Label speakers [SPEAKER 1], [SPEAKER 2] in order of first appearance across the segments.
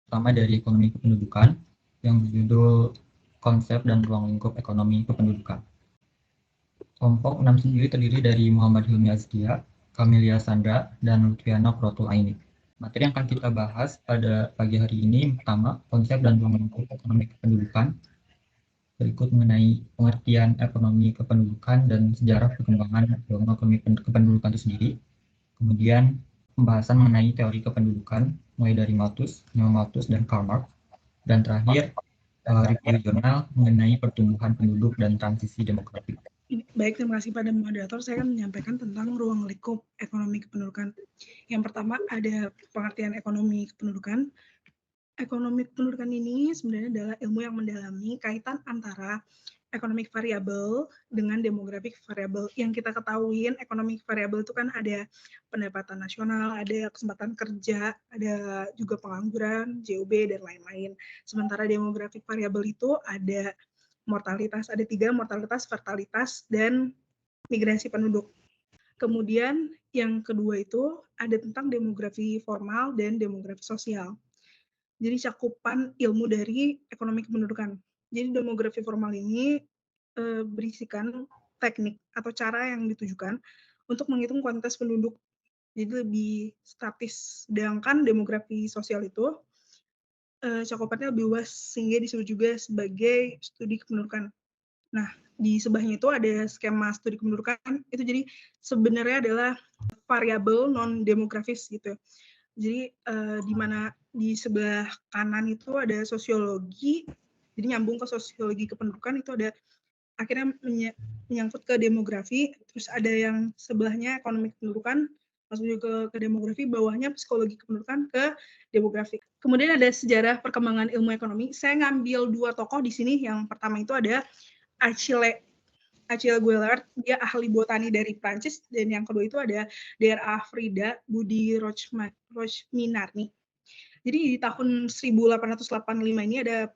[SPEAKER 1] pertama dari ekonomi kependudukan yang berjudul Konsep dan Ruang Lingkup Ekonomi Kependudukan. Kelompok 6 sendiri terdiri dari Muhammad Hilmi Azkia, Camelia Sandra, dan Lutfiana Protul Aini. Materi yang akan kita bahas pada pagi hari ini pertama, konsep dan ruang lingkup ekonomi kependudukan, berikut mengenai pengertian ekonomi kependudukan dan sejarah perkembangan ekonomi kependudukan itu sendiri. Kemudian pembahasan mengenai teori kependudukan, mulai dari Malthus, Neo Malthus, dan Karl Marx. Dan terakhir, review jurnal mengenai pertumbuhan penduduk dan transisi demografik.
[SPEAKER 2] Baik, terima kasih pada moderator. Saya akan menyampaikan tentang ruang lingkup ekonomi kependudukan. Yang pertama ada pengertian ekonomi kependudukan. Ekonomi kependudukan ini sebenarnya adalah ilmu yang mendalami kaitan antara economic variable dengan demographic variable. Yang kita ketahui, economic variable itu kan ada pendapatan nasional, ada kesempatan kerja, ada juga pengangguran, JOB, dan lain-lain. Sementara demographic variable itu ada mortalitas, ada 3, mortalitas, fertilitas, dan migrasi penduduk. Kemudian yang kedua itu ada tentang demografi formal dan demografi sosial. Jadi cakupan ilmu dari ekonomi kependudukan. Jadi demografi formal ini berisikan teknik atau cara yang ditujukan untuk menghitung kuantitas penduduk. Jadi lebih statis. Sedangkan demografi sosial itu cakupannya lebih luas sehingga disebut juga sebagai studi kependudukan. Nah, di sebelahnya itu ada skema studi kependudukan, itu jadi sebenarnya adalah variabel non-demografis gitu. Jadi di mana di sebelah kanan itu ada sosiologi, jadi nyambung ke sosiologi kependudukan itu ada akhirnya menyangkut ke demografi, terus ada yang sebelahnya ekonomi kependudukan, masuk juga ke demografi, bawahnya psikologi kependudukan ke demografi. Kemudian ada sejarah perkembangan ilmu ekonomi. Saya ngambil 2 tokoh di sini. Yang pertama itu ada Achille Guillard, dia ahli botani dari Prancis, dan yang kedua itu ada D.R.A. Frida Budi Rochminarni. Jadi di tahun 1885 ini ada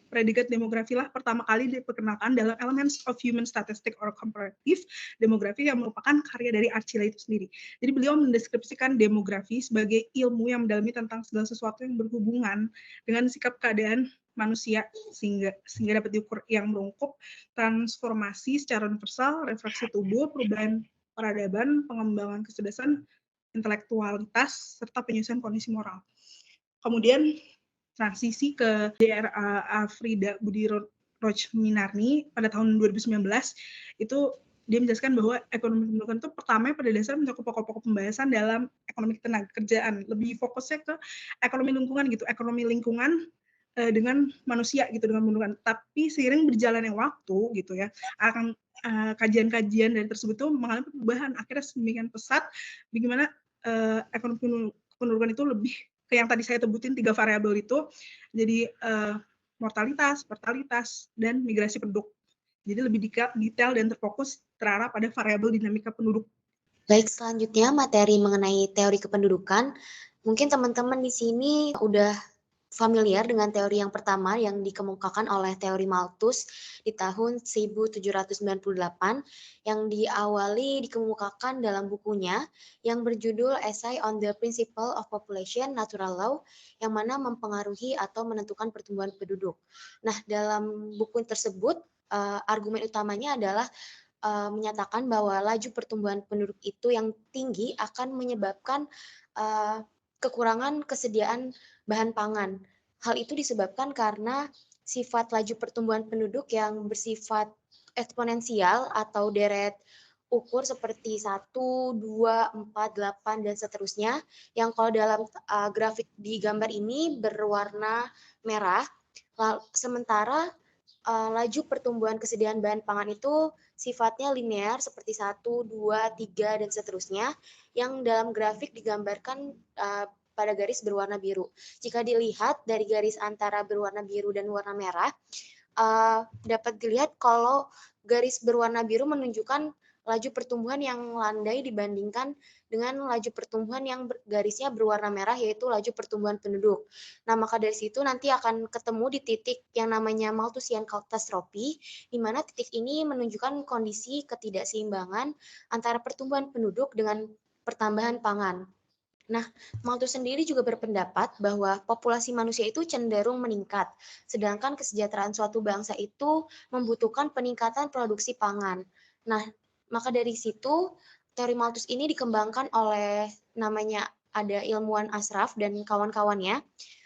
[SPEAKER 2] predikat demografi lah pertama kali diperkenalkan dalam Elements of Human Statistics or Comparative Demography yang merupakan karya dari Achille itu sendiri. Jadi beliau mendeskripsikan demografi sebagai ilmu yang mendalami tentang segala sesuatu yang berhubungan dengan sikap keadaan manusia sehingga dapat diukur yang melengkap transformasi secara universal, refleksi tubuh, perubahan peradaban, pengembangan kecerdasan, intelektualitas, serta penyusunan kondisi moral. Kemudian transisi ke D.R.A. Frida Budi Rochminarni pada tahun 2019 itu dia menjelaskan bahwa ekonomi kependudukan itu pertama pada dasarnya mencakup pokok-pokok pembahasan dalam ekonomi ketenaga kerjaan, lebih fokusnya ke ekonomi lingkungan gitu, ekonomi lingkungan dengan manusia gitu, dengan pendudukan. Tapi seiring berjalannya waktu gitu ya, akan kajian-kajian dari tersebut itu mengalami perubahan akhirnya sedemikian pesat bagaimana ekonomi kependudukan itu lebih ke yang tadi saya sebutin 3 variabel itu, jadi mortalitas, fertilitas, dan migrasi penduduk. Jadi lebih detail dan terfokus terarah pada variabel dinamika penduduk.
[SPEAKER 3] Baik, selanjutnya materi mengenai teori kependudukan. Mungkin teman-teman di sini udah familiar dengan teori yang pertama yang dikemukakan oleh teori Malthus di tahun 1798 yang diawali dikemukakan dalam bukunya yang berjudul Essay on the Principle of Population Natural Law yang mana mempengaruhi atau menentukan pertumbuhan penduduk. Nah, dalam buku tersebut argumen utamanya adalah menyatakan bahwa laju pertumbuhan penduduk itu yang tinggi akan menyebabkan kekurangan kesediaan bahan pangan. Hal itu disebabkan karena sifat laju pertumbuhan penduduk yang bersifat eksponensial atau deret ukur seperti 1, 2, 4, 8, dan seterusnya, yang kalau dalam grafik di gambar ini berwarna merah, sementara laju pertumbuhan kesediaan bahan pangan itu sifatnya linear seperti 1, 2, 3, dan seterusnya, yang dalam grafik digambarkan pada garis berwarna biru. Jika dilihat dari garis antara berwarna biru dan warna merah, dapat dilihat kalau garis berwarna biru menunjukkan laju pertumbuhan yang landai dibandingkan dengan laju pertumbuhan yang garisnya berwarna merah, yaitu laju pertumbuhan penduduk. Nah, maka dari situ nanti akan ketemu di titik yang namanya Malthusian catastrophe, di mana titik ini menunjukkan kondisi ketidakseimbangan antara pertumbuhan penduduk dengan pertambahan pangan. Nah, Malthus sendiri juga berpendapat bahwa populasi manusia itu cenderung meningkat, sedangkan kesejahteraan suatu bangsa itu membutuhkan peningkatan produksi pangan. Nah, maka dari situ teori Malthus ini dikembangkan oleh namanya ada ilmuwan Ashraf dan kawan-kawannya.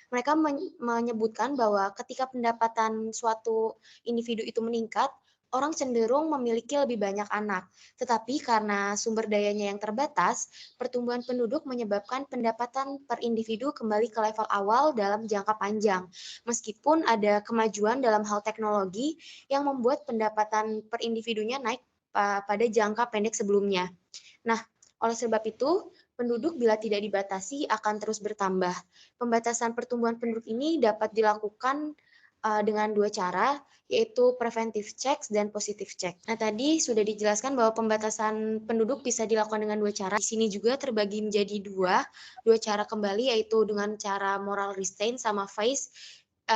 [SPEAKER 3] Mereka menyebutkan bahwa ketika pendapatan suatu individu itu meningkat, orang cenderung memiliki lebih banyak anak. Tetapi karena sumber dayanya yang terbatas, pertumbuhan penduduk menyebabkan pendapatan per individu kembali ke level awal dalam jangka panjang. Meskipun ada kemajuan dalam hal teknologi yang membuat pendapatan per individunya naik pada jangka pendek sebelumnya. Nah, oleh sebab itu, penduduk bila tidak dibatasi akan terus bertambah. Pembatasan pertumbuhan penduduk ini dapat dilakukan dengan dua cara, yaitu preventive checks dan positive check. Nah, tadi sudah dijelaskan bahwa pembatasan penduduk bisa dilakukan dengan dua cara. Di sini juga terbagi menjadi dua cara kembali, yaitu dengan cara moral restraint sama vice,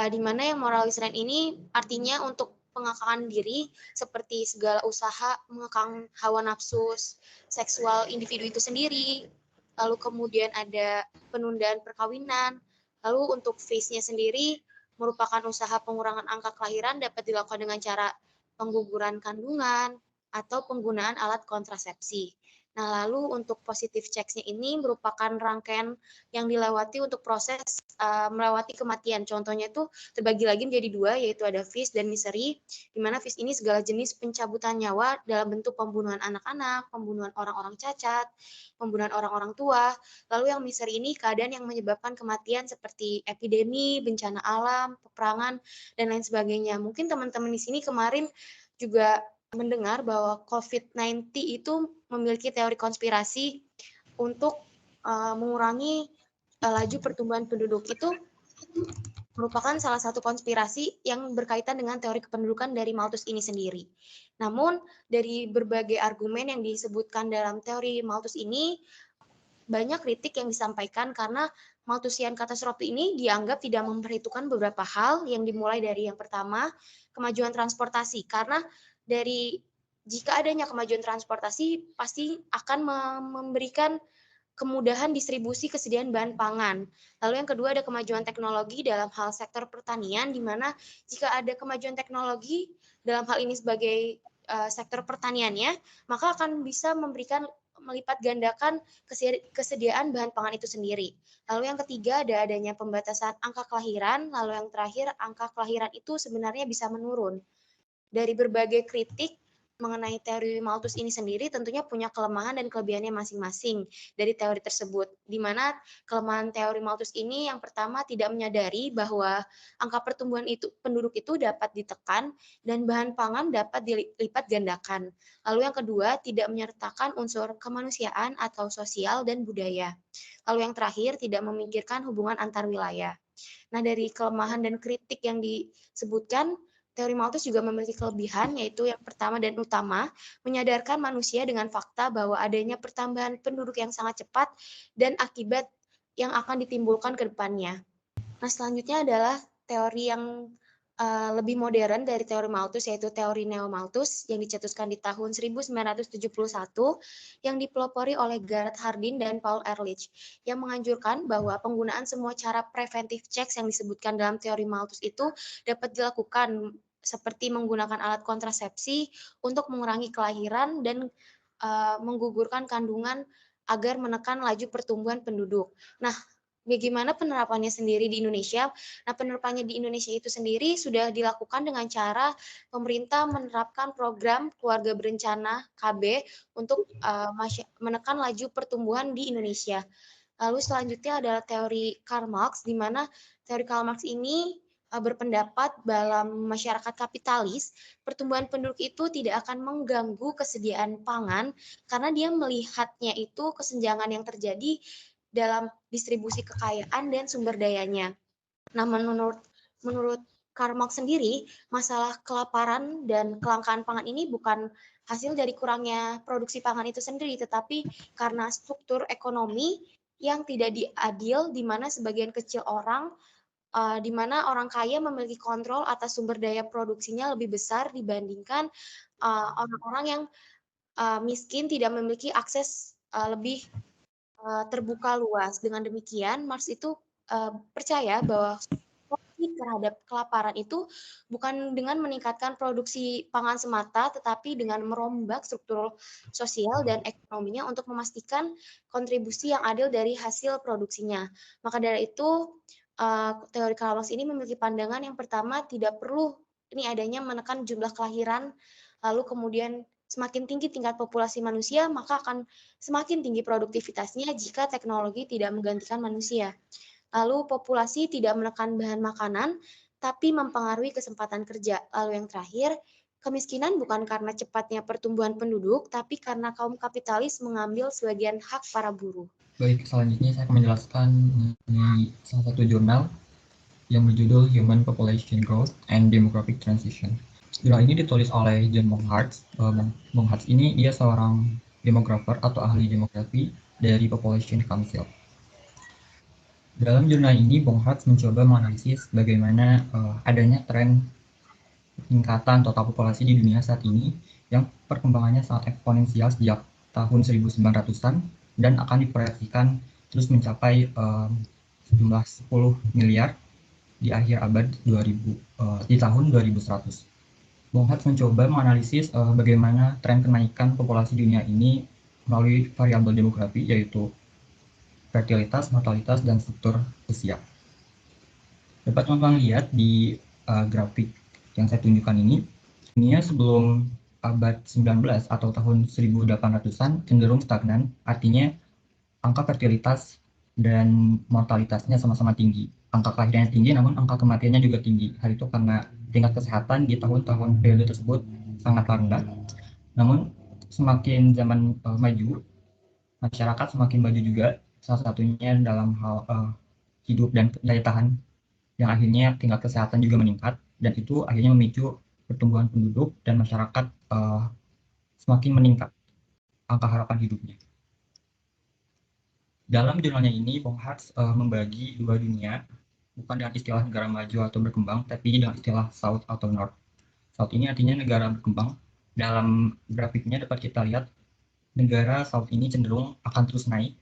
[SPEAKER 3] di mana yang moral restraint ini artinya untuk pengekangan diri seperti segala usaha mengekang hawa nafsu seksual individu itu sendiri. Lalu kemudian ada penundaan perkawinan. Lalu untuk vice-nya sendiri merupakan usaha pengurangan angka kelahiran dapat dilakukan dengan cara pengguguran kandungan atau penggunaan alat kontrasepsi. Nah, lalu untuk positive checks-nya ini merupakan rangkaian yang dilewati untuk proses melewati kematian. Contohnya itu terbagi lagi menjadi dua, yaitu ada FIS dan misery, di mana FIS ini segala jenis pencabutan nyawa dalam bentuk pembunuhan anak-anak, pembunuhan orang-orang cacat, pembunuhan orang-orang tua. Lalu yang misery ini keadaan yang menyebabkan kematian seperti epidemi, bencana alam, peperangan, dan lain sebagainya. Mungkin teman-teman di sini kemarin juga mendengar bahwa COVID-19 itu memiliki teori konspirasi untuk mengurangi laju pertumbuhan penduduk. Itu merupakan salah satu konspirasi yang berkaitan dengan teori kependudukan dari Malthus ini sendiri. Namun, dari berbagai argumen yang disebutkan dalam teori Malthus ini, banyak kritik yang disampaikan karena Malthusian catastrophe ini dianggap tidak memperhitungkan beberapa hal yang dimulai dari yang pertama, kemajuan transportasi. Karena dari jika adanya kemajuan transportasi pasti akan memberikan kemudahan distribusi kesediaan bahan pangan. Lalu yang kedua ada kemajuan teknologi dalam hal sektor pertanian, di mana jika ada kemajuan teknologi dalam hal ini sebagai sektor pertaniannya, maka akan bisa memberikan melipat gandakan kesediaan bahan pangan itu sendiri. Lalu yang ketiga ada adanya pembatasan angka kelahiran, lalu yang terakhir angka kelahiran itu sebenarnya bisa menurun. Dari berbagai kritik mengenai teori Malthus ini sendiri tentunya punya kelemahan dan kelebihannya masing-masing dari teori tersebut, di mana kelemahan teori Malthus ini yang pertama tidak menyadari bahwa angka pertumbuhan penduduk itu dapat ditekan dan bahan pangan dapat dilipat gandakan. Lalu yang kedua tidak menyertakan unsur kemanusiaan atau sosial dan budaya. Lalu yang terakhir tidak memikirkan hubungan antar wilayah. Nah, dari kelemahan dan kritik yang disebutkan, teori Malthus juga memiliki kelebihan, yaitu yang pertama dan utama, menyadarkan manusia dengan fakta bahwa adanya pertambahan penduduk yang sangat cepat dan akibat yang akan ditimbulkan ke depannya. Nah, selanjutnya adalah teori yang lebih modern dari teori Malthus, yaitu teori Neo-Malthus yang dicetuskan di tahun 1971 yang dipelopori oleh Garrett Hardin dan Paul Ehrlich yang menganjurkan bahwa penggunaan semua cara preventive checks yang disebutkan dalam teori Malthus itu dapat dilakukan seperti menggunakan alat kontrasepsi untuk mengurangi kelahiran dan menggugurkan kandungan agar menekan laju pertumbuhan penduduk. Nah, bagaimana penerapannya sendiri di Indonesia? Nah, penerapannya di Indonesia itu sendiri sudah dilakukan dengan cara pemerintah menerapkan program keluarga berencana KB untuk menekan laju pertumbuhan di Indonesia. Lalu selanjutnya adalah teori Karl Marx, di mana teori Karl Marx ini berpendapat dalam masyarakat kapitalis, pertumbuhan penduduk itu tidak akan mengganggu kesediaan pangan karena dia melihatnya itu kesenjangan yang terjadi dalam distribusi kekayaan dan sumber dayanya. Nah, menurut Karl Marx sendiri, masalah kelaparan dan kelangkaan pangan ini bukan hasil dari kurangnya produksi pangan itu sendiri, tetapi karena struktur ekonomi yang tidak adil, di mana sebagian kecil orang, di mana orang kaya memiliki kontrol atas sumber daya produksinya lebih besar dibandingkan orang-orang yang miskin tidak memiliki akses lebih terbuka luas. Dengan demikian, Marx itu percaya bahwa solusi terhadap kelaparan itu bukan dengan meningkatkan produksi pangan semata, tetapi dengan merombak struktur sosial dan ekonominya untuk memastikan kontribusi yang adil dari hasil produksinya. Maka dari itu, teori Karl Marx ini memiliki pandangan yang pertama, tidak perlu ini adanya menekan jumlah kelahiran, lalu kemudian semakin tinggi tingkat populasi manusia, maka akan semakin tinggi produktivitasnya jika teknologi tidak menggantikan manusia. Lalu populasi tidak menekan bahan makanan, tapi mempengaruhi kesempatan kerja. Lalu yang terakhir, kemiskinan bukan karena cepatnya pertumbuhan penduduk, tapi karena kaum kapitalis mengambil sebagian hak para buruh.
[SPEAKER 1] Baik, selanjutnya saya akan menjelaskan mengenai salah satu jurnal yang berjudul Human Population Growth and Demographic Transition. Jurnal ini ditulis oleh John Bonhartz. Bonhartz ini dia seorang demografer atau ahli demografi dari Population Council. Dalam jurnal ini, Bonhartz mencoba menganalisis bagaimana adanya tren peningkatan total populasi di dunia saat ini yang perkembangannya sangat eksponensial sejak tahun 1900-an dan akan diproyeksikan terus mencapai jumlah 10 miliar di akhir abad 2000 di tahun 2100. Bonhartz mencoba menganalisis bagaimana tren kenaikan populasi dunia ini melalui variabel demografi, yaitu fertilitas, mortalitas, dan struktur usia. Dapat teman-teman lihat di grafik yang saya tunjukkan ini, dunia sebelum abad 19 atau tahun 1800-an cenderung stagnan, artinya angka fertilitas dan mortalitasnya sama-sama tinggi. Angka kelahirannya tinggi, namun angka kematiannya juga tinggi. Hal itu karena tingkat kesehatan di tahun-tahun periode tersebut sangat rendah. Namun semakin zaman maju, masyarakat semakin maju juga, salah satunya dalam hal hidup dan daya tahan, yang akhirnya tingkat kesehatan juga meningkat, dan itu akhirnya memicu pertumbuhan penduduk dan masyarakat semakin meningkat angka harapan hidupnya. Dalam jurnalnya ini, Bonhartz membagi dua dunia, bukan dengan istilah negara maju atau berkembang, tapi dengan istilah South atau North. South ini artinya negara berkembang. Dalam grafiknya dapat kita lihat, negara South ini cenderung akan terus naik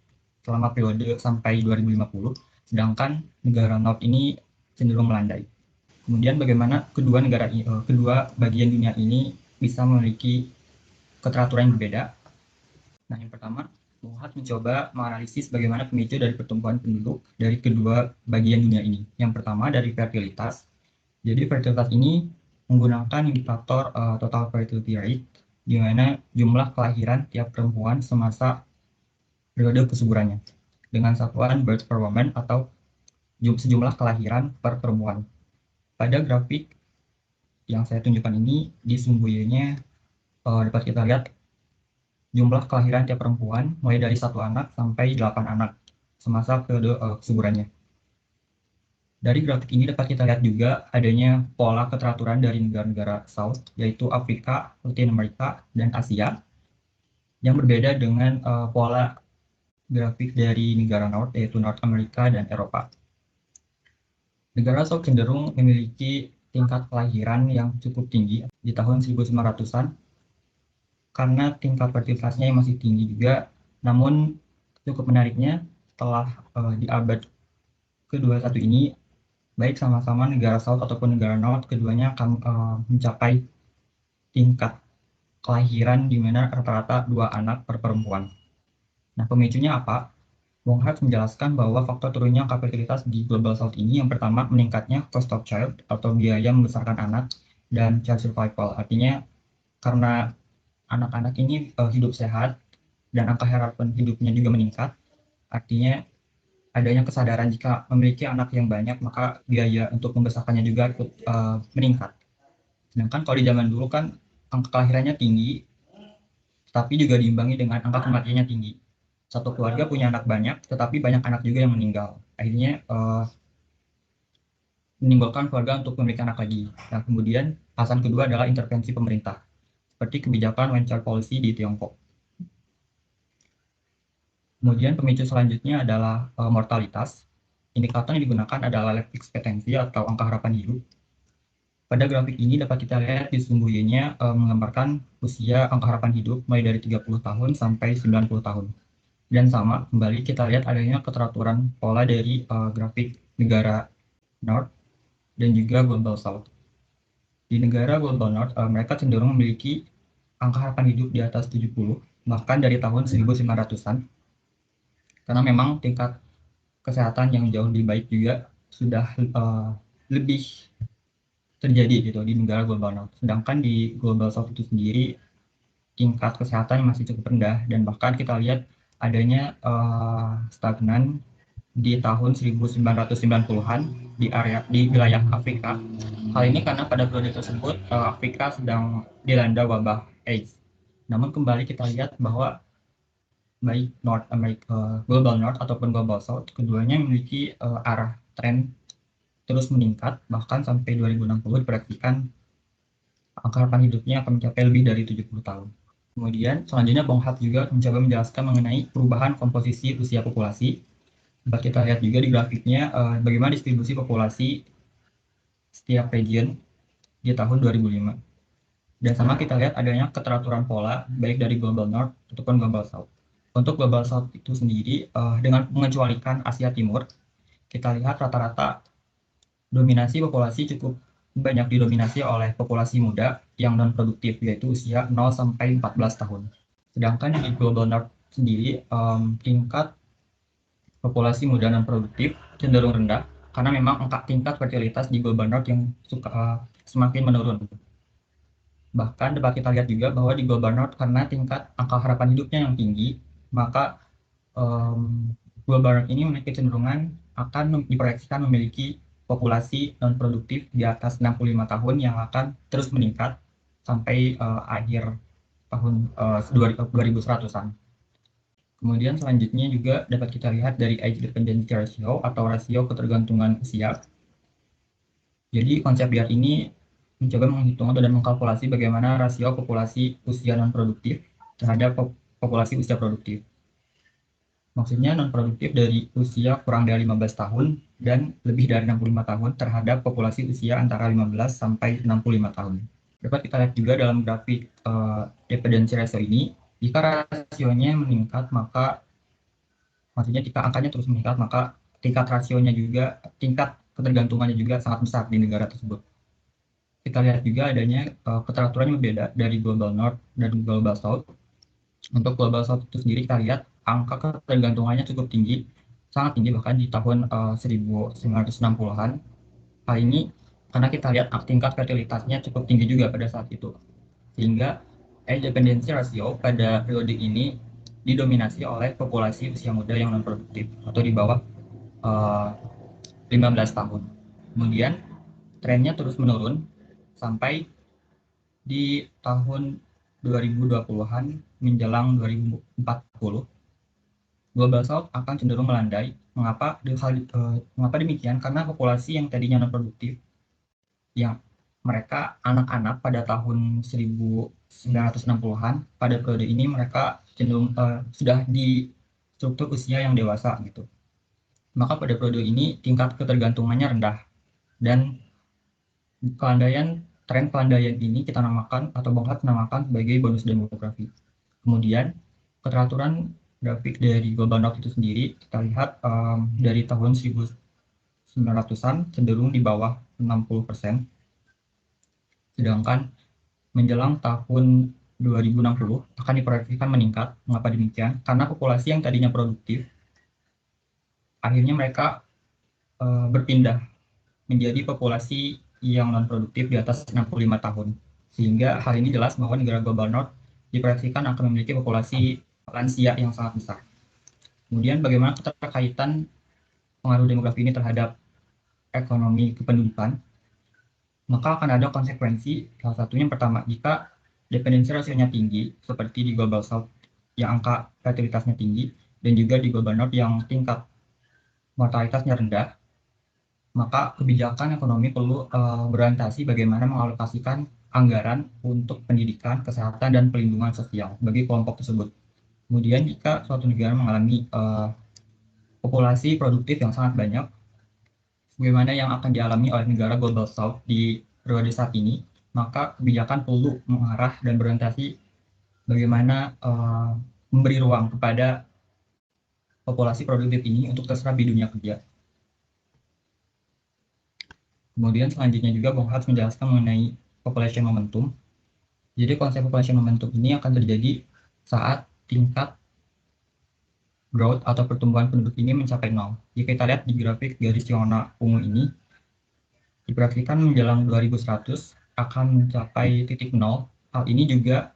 [SPEAKER 1] selama periode sampai 2050, sedangkan negara North ini cenderung melandai. Kemudian bagaimana kedua bagian dunia ini bisa memiliki keteraturan yang berbeda. Nah, yang pertama, Bonhartz mencoba menganalisis bagaimana pemicu dari pertumbuhan penduduk dari kedua bagian dunia ini. Yang pertama dari fertilitas. Jadi fertilitas ini menggunakan indikator total fertility rate, di mana jumlah kelahiran tiap perempuan semasa periode kesuburannya, dengan satuan birth per woman atau sejumlah kelahiran per perempuan. Pada grafik yang saya tunjukkan ini, di sumbu Y-nya dapat kita lihat jumlah kelahiran tiap perempuan mulai dari 1 anak sampai 8 anak semasa periode kesuburannya. Dari grafik ini dapat kita lihat juga adanya pola keteraturan dari negara-negara South, yaitu Afrika, Latin Amerika, dan Asia, yang berbeda dengan pola grafik dari negara North, yaitu North Amerika dan Eropa. Negara South cenderung memiliki tingkat kelahiran yang cukup tinggi di tahun 1900-an, karena tingkat fertilitasnya yang masih tinggi juga. Namun cukup menariknya, setelah di abad ke-21 ini, baik sama-sama negara South ataupun negara North, keduanya akan mencapai tingkat kelahiran di mana rata-rata 2 anak per perempuan. Nah, pemicunya apa? Bonhartz menjelaskan bahwa faktor turunnya angka fertilitas di Global South ini, yang pertama meningkatnya cost of child atau biaya membesarkan anak, dan child survival, artinya karena anak-anak ini hidup sehat dan angka harapan hidupnya juga meningkat, artinya adanya kesadaran jika memiliki anak yang banyak maka biaya untuk membesarkannya juga ikut meningkat. Sedangkan kalau di zaman dulu kan angka kelahirannya tinggi, tapi juga diimbangi dengan angka kematiannya tinggi. Satu keluarga punya anak banyak, tetapi banyak anak juga yang meninggal. Akhirnya menimbulkan keluarga untuk memiliki anak lagi. Nah, kemudian alasan kedua adalah intervensi pemerintah, seperti kebijakan one child policy di Tiongkok. Kemudian pemicu selanjutnya adalah mortalitas. Indikator yang digunakan adalah life expectancy atau angka harapan hidup. Pada grafik ini dapat kita lihat di sumbu Y-nya menggambarkan usia angka harapan hidup mulai dari 30 tahun sampai 90 tahun. Dan sama, kembali kita lihat adanya keteraturan pola dari grafik negara North dan juga Global South. Di negara Global North, mereka cenderung memiliki angka harapan hidup di atas 70, bahkan dari tahun 1900-an, karena memang tingkat kesehatan yang jauh lebih baik juga sudah lebih terjadi gitu di negara Global North. Sedangkan di Global South itu sendiri tingkat kesehatan masih cukup rendah, dan bahkan kita lihat adanya stagnan di tahun 1990-an di wilayah Afrika. Hal ini karena pada periode tersebut Afrika sedang dilanda wabah AIDS. Namun kembali kita lihat bahwa baik North America, Global North ataupun Global South, keduanya memiliki arah tren terus meningkat, bahkan sampai 2060 diproyeksikan angka harapan hidupnya akan mencapai lebih dari 70 tahun. Kemudian selanjutnya Bong Hat juga mencoba menjelaskan mengenai perubahan komposisi usia populasi. Dapat kita lihat juga di grafiknya bagaimana distribusi populasi setiap region di tahun 2005. Dan sama kita lihat adanya keteraturan pola baik dari Global North ataupun Global South. Untuk Global South itu sendiri dengan mengecualikan Asia Timur, kita lihat rata-rata dominasi populasi cukup banyak didominasi oleh populasi muda yang non-produktif, yaitu usia 0 sampai 14 tahun. Sedangkan di Global North sendiri tingkat populasi muda non-produktif cenderung rendah karena memang tingkat fertilitas di Global North yang semakin menurun. Bahkan dapat kita lihat juga bahwa di Global North karena tingkat angka harapan hidupnya yang tinggi, maka Global North ini memiliki kecenderungan akan diproyeksikan memiliki populasi non-produktif di atas 65 tahun yang akan terus meningkat sampai akhir tahun 2100-an. Kemudian selanjutnya juga dapat kita lihat dari age dependency ratio atau rasio ketergantungan usia. Jadi konsep BIAT ini mencoba menghitung dan mengkalkulasi bagaimana rasio populasi usia non-produktif terhadap populasi usia produktif. Maksudnya non-produktif dari usia kurang dari 15 tahun dan lebih dari 65 tahun terhadap populasi usia antara 15 sampai 65 tahun. Dapat kita lihat juga dalam grafik dependency ratio ini, jika rasionya meningkat, maksudnya jika angkanya terus meningkat, maka tingkat rasionya juga, tingkat ketergantungannya juga sangat besar di negara tersebut. Kita lihat juga adanya keteraturan yang berbeda dari Global North dan Global South. Untuk Global South itu sendiri kita lihat angka ketergantungannya cukup tinggi, sangat tinggi bahkan di tahun 1960-an. Hal ini karena kita lihat tingkat fertilitasnya cukup tinggi juga pada saat itu. Sehingga age dependency ratio pada periode ini didominasi oleh populasi usia muda yang non-produktif atau di bawah 15 tahun. Kemudian trennya terus menurun sampai di tahun 2020-an menjelang 2040, Global South akan cenderung melandai. Mengapa demikian? Karena populasi yang tadinya non-produktif, yang mereka anak-anak pada tahun 1960-an, pada periode ini mereka cenderung sudah di struktur usia yang dewasa gitu. Maka pada periode ini tingkat ketergantungannya rendah, dan tren pelandaian ini kita namakan atau Bong Hat namakan sebagai bonus demografi. Kemudian keteraturan grafik dari Global North itu sendiri kita lihat dari tahun 1900-an cenderung di bawah 60%, sedangkan menjelang tahun 2060 akan diproyeksikan meningkat. Mengapa demikian? Karena populasi yang tadinya produktif akhirnya mereka berpindah menjadi populasi yang non-produktif di atas 65 tahun. Sehingga hal ini jelas bahwa negara Global North diproyeksikan akan memiliki populasi lansia yang sangat besar. Kemudian bagaimana keterkaitan pengaruh demografi ini terhadap ekonomi kependudukan? Maka akan ada konsekuensi, salah satunya yang pertama, jika dependensi rasionya tinggi, seperti di Global South yang angka fertilitasnya tinggi, dan juga di Global North yang tingkat mortalitasnya rendah, maka kebijakan ekonomi perlu berorientasi bagaimana mengalokasikan anggaran untuk pendidikan, kesehatan, dan pelindungan sosial bagi kelompok tersebut. Kemudian jika suatu negara mengalami populasi produktif yang sangat banyak, bagaimana yang akan dialami oleh negara Global South di periode saat ini, maka kebijakan perlu mengarah dan berorientasi bagaimana memberi ruang kepada populasi produktif ini untuk terserap di dunia kerja. Kemudian selanjutnya juga Bung Hats menjelaskan mengenai population momentum. Jadi konsep population momentum ini akan terjadi saat tingkat growth atau pertumbuhan penduduk ini mencapai 0. Jika kita lihat di grafik garis yang warna ungu ini, diperhatikan menjelang 2100 akan mencapai titik 0. Hal ini juga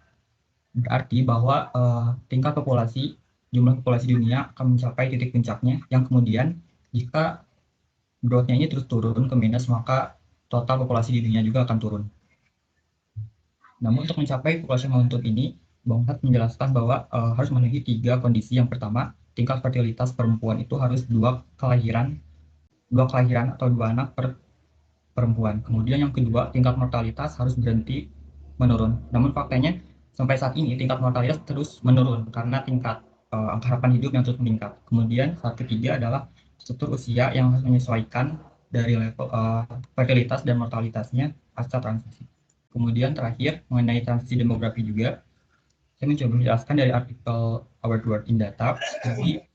[SPEAKER 1] berarti bahwa tingkat populasi, jumlah populasi dunia akan mencapai titik puncaknya, yang kemudian jika growth-nya ini terus turun ke minus, maka total populasi di dunia juga akan turun. Namun untuk mencapai populasi momentum ini, Bung Hats menjelaskan bahwa harus memenuhi 3 kondisi. Yang pertama, tingkat fertilitas perempuan itu harus 2 kelahiran atau 2 anak per perempuan. Kemudian yang kedua, tingkat mortalitas harus berhenti menurun. Namun faktanya sampai saat ini tingkat mortalitas terus menurun karena tingkat angka harapan hidup yang terus meningkat. Kemudian saat ketiga adalah struktur usia yang harus menyesuaikan dari level fertilitas dan mortalitasnya pasca transisi. Kemudian terakhir mengenai transisi demografi juga, saya mencoba menjelaskan dari artikel Our World in Data. Jadi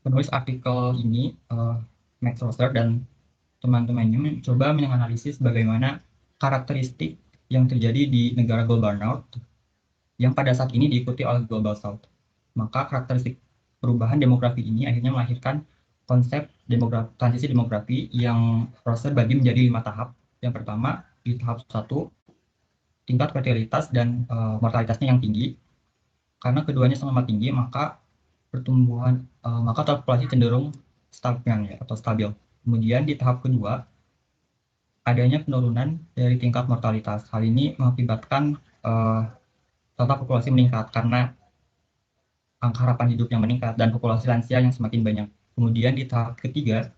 [SPEAKER 1] penulis artikel ini Max Rosser dan teman-temannya mencoba menganalisis bagaimana karakteristik yang terjadi di negara Global North yang pada saat ini diikuti oleh Global South. Maka karakteristik perubahan demografi ini akhirnya melahirkan konsep transisi demografi yang Rosser bagi menjadi 5 tahap. Yang pertama, di tahap 1, tingkat fertilitas dan mortalitasnya yang tinggi. Karena keduanya sama tinggi, maka pertumbuhan maka populasi cenderung stagnan ya, atau stabil. Kemudian di tahap kedua, adanya penurunan dari tingkat mortalitas. Hal ini mengakibatkan total populasi meningkat karena angka harapan hidup yang meningkat dan populasi lansia yang semakin banyak. Kemudian di tahap ketiga,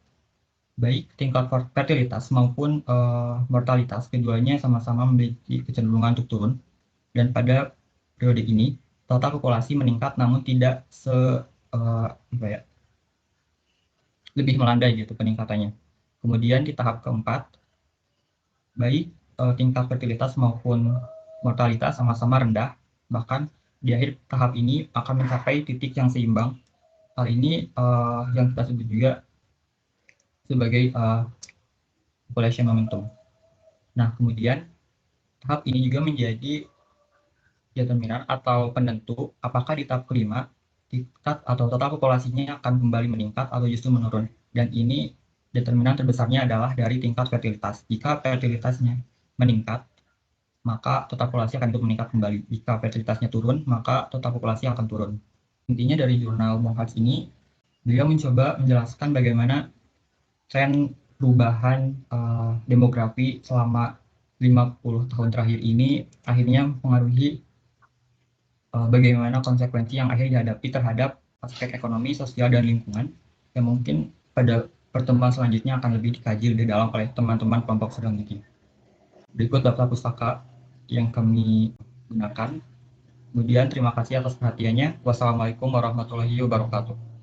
[SPEAKER 1] baik tingkat fertilitas maupun mortalitas keduanya sama-sama memiliki kecenderungan untuk turun. Dan pada periode ini, total populasi meningkat namun tidak lebih melandai gitu peningkatannya. Kemudian di tahap keempat, baik tingkat fertilitas maupun mortalitas sama-sama rendah, bahkan di akhir tahap ini akan mencapai titik yang seimbang. Hal ini yang kita sebut juga sebagai population momentum. Nah, kemudian tahap ini juga menjadi determinan atau penentu apakah di tahap kelima tingkat atau total populasinya akan kembali meningkat atau justru menurun. Dan ini determinan terbesarnya adalah dari tingkat fertilitas. Jika fertilitasnya meningkat, maka total populasi akan meningkat kembali. Jika fertilitasnya turun, maka total populasi akan turun. Intinya dari jurnal Bung Hats ini, beliau mencoba menjelaskan bagaimana tren perubahan demografi selama 50 tahun terakhir ini akhirnya mempengaruhi bagaimana konsekuensi yang akhirnya dihadapi terhadap aspek ekonomi, sosial, dan lingkungan yang mungkin pada pertemuan selanjutnya akan lebih dikaji lebih dalam oleh teman-teman kelompok strategi. Berikut daftar pustaka yang kami gunakan. Kemudian terima kasih atas perhatiannya. Wassalamualaikum warahmatullahi wabarakatuh.